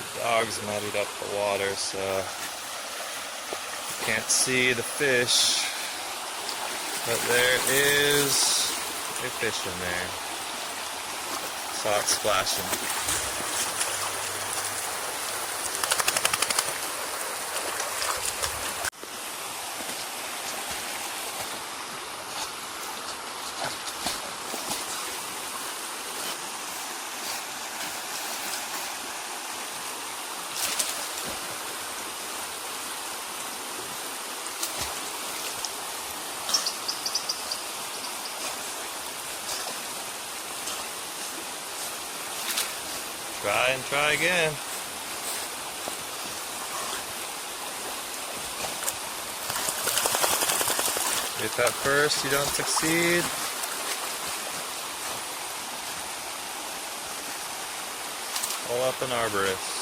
The dogs muddied up the water, so you can't see the fish. But there is a fish in there. Saw it splashing. Try and try again. If at first you don't succeed, pull up an arborist.